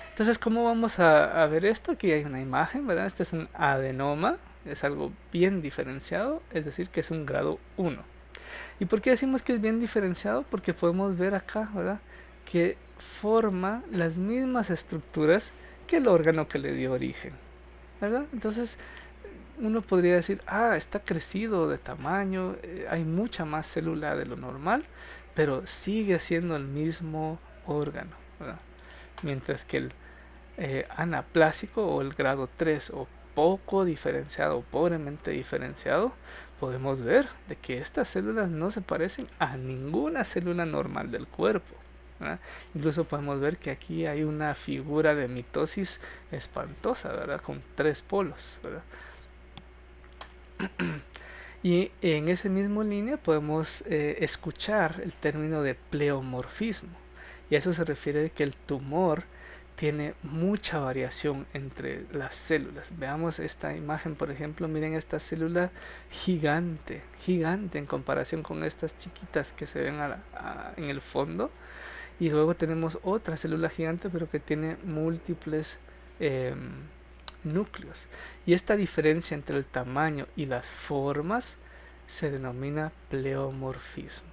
Entonces, ¿cómo vamos a ver esto? Aquí hay una imagen, ¿verdad? Este es un adenoma, es algo bien diferenciado, es decir, que es un grado 1. ¿Y por qué decimos que es bien diferenciado? Porque podemos ver acá, ¿verdad?, que forma las mismas estructuras que el órgano que le dio origen, ¿verdad? Entonces, uno podría decir, está crecido de tamaño, hay mucha más célula de lo normal, pero sigue siendo el mismo órgano, ¿verdad? Mientras que el anaplásico o el grado 3 o poco diferenciado o pobremente diferenciado, podemos ver de que estas células no se parecen a ninguna célula normal del cuerpo, ¿verdad? Incluso podemos ver que aquí hay una figura de mitosis espantosa, ¿verdad?, con 3 polos, ¿verdad? Y en ese mismo línea podemos escuchar el término de pleomorfismo, y a eso se refiere que el tumor tiene mucha variación entre las células. Veamos esta imagen, por ejemplo, miren esta célula gigante, gigante en comparación con estas chiquitas que se ven en el fondo. Y luego tenemos otra célula gigante, pero que tiene múltiples núcleos. Y esta diferencia entre el tamaño y las formas se denomina pleomorfismo.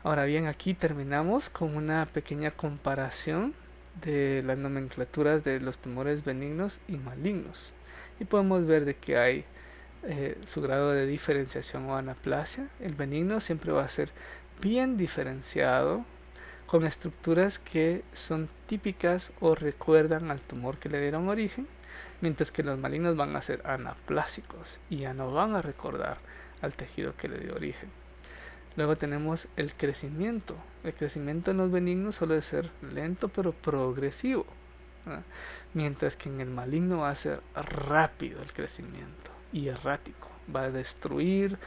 Ahora bien, aquí terminamos con una pequeña comparación de las nomenclaturas de los tumores benignos y malignos. Y podemos ver de que hay su grado de diferenciación o anaplasia. El benigno siempre va a ser bien diferenciado, con estructuras que son típicas o recuerdan al tumor que le dieron origen, mientras que los malignos van a ser anaplásicos y ya no van a recordar al tejido que le dio origen. Luego tenemos el crecimiento. El crecimiento en los benignos suele ser lento pero progresivo, ¿verdad?, mientras que en el maligno va a ser rápido el crecimiento y errático. Va a destruir,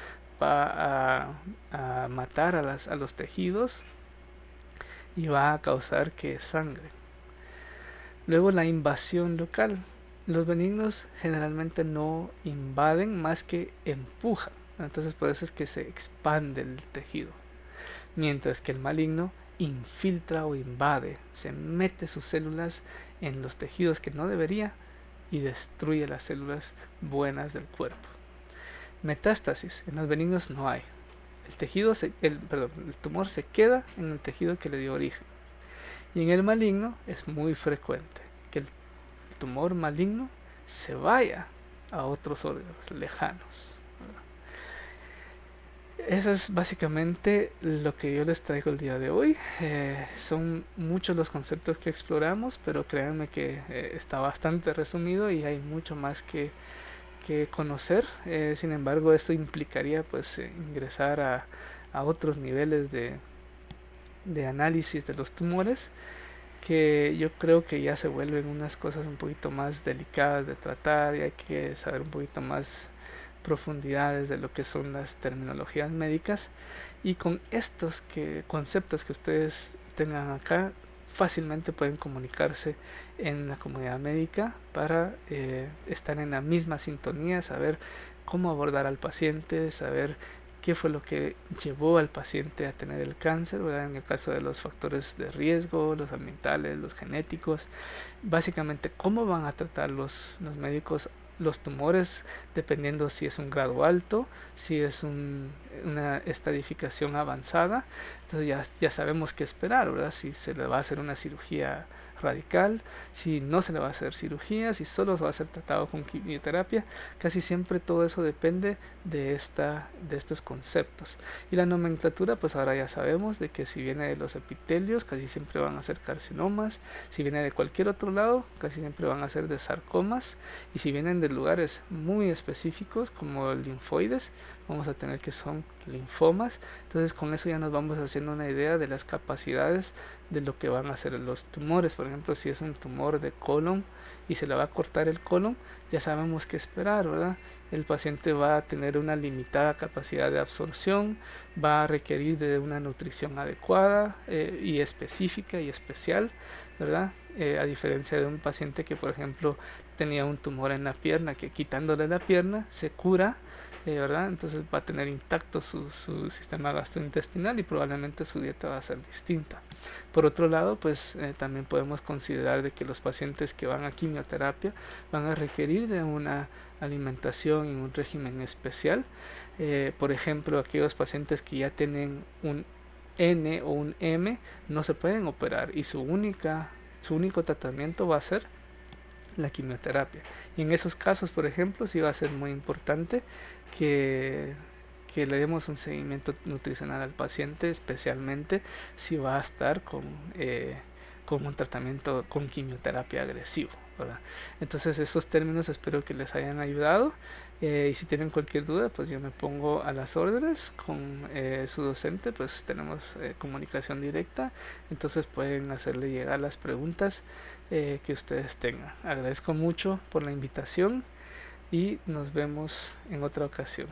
va a matar a los tejidos y va a causar que sangre. Luego la invasión local. Los benignos generalmente no invaden, más que empujan. Entonces por eso es que se expande el tejido. Mientras que el maligno infiltra o invade, se mete sus células en los tejidos que no debería y destruye las células buenas del cuerpo. Metástasis. En los benignos no hay. El tumor se queda en el tejido que le dio origen. Y en el maligno es muy frecuente que el tumor maligno se vaya a otros órganos lejanos. Eso es básicamente lo que yo les traigo el día de hoy. Son muchos los conceptos que exploramos, pero créanme que está bastante resumido y hay mucho más que conocer. Sin embargo, esto implicaría pues ingresar a otros niveles de análisis de los tumores, que yo creo que ya se vuelven unas cosas un poquito más delicadas de tratar y hay que saber un poquito más profundidades de lo que son las terminologías médicas, y con estos conceptos que ustedes tengan acá fácilmente pueden comunicarse en la comunidad médica para estar en la misma sintonía, saber cómo abordar al paciente, saber qué fue lo que llevó al paciente a tener el cáncer, ¿verdad? En el caso de los factores de riesgo, los ambientales, los genéticos, básicamente cómo van a tratar los médicos los tumores, dependiendo si es un grado alto, si es una estadificación avanzada. Entonces ya sabemos qué esperar, ¿verdad? Si se le va a hacer una cirugía radical, si no se le va a hacer cirugía, si solo se va a ser tratado con quimioterapia. Casi siempre todo eso depende de estos conceptos. Y la nomenclatura, pues ahora ya sabemos de que si viene de los epitelios, casi siempre van a ser carcinomas, si viene de cualquier otro lado, casi siempre van a ser de sarcomas, y si vienen de lugares muy específicos como linfoides, vamos a tener que son linfomas. Entonces con eso ya nos vamos haciendo una idea de las capacidades de lo que van a ser los tumores. Por ejemplo, si es un tumor de colon y se le va a cortar el colon, ya sabemos qué esperar, ¿verdad? El paciente va a tener una limitada capacidad de absorción, va a requerir de una nutrición adecuada y específica y especial, ¿verdad? A diferencia de un paciente que, por ejemplo, tenía un tumor en la pierna, que quitándole la pierna se cura, ¿verdad? Entonces va a tener intacto su sistema gastrointestinal y probablemente su dieta va a ser distinta. Por otro lado, pues también podemos considerar de que los pacientes que van a quimioterapia van a requerir de una alimentación y un régimen especial. Por ejemplo, aquellos pacientes que ya tienen un N o un M no se pueden operar y su único tratamiento va a ser la quimioterapia. Y en esos casos, por ejemplo, sí va a ser muy importante que, que le demos un seguimiento nutricional al paciente, especialmente si va a estar con un tratamiento con quimioterapia agresivo, ¿verdad? Entonces esos términos espero que les hayan ayudado. Y si tienen cualquier duda, pues yo me pongo a las órdenes con su docente, pues tenemos comunicación directa, entonces pueden hacerle llegar las preguntas que ustedes tengan. Agradezco mucho por la invitación y nos vemos en otra ocasión.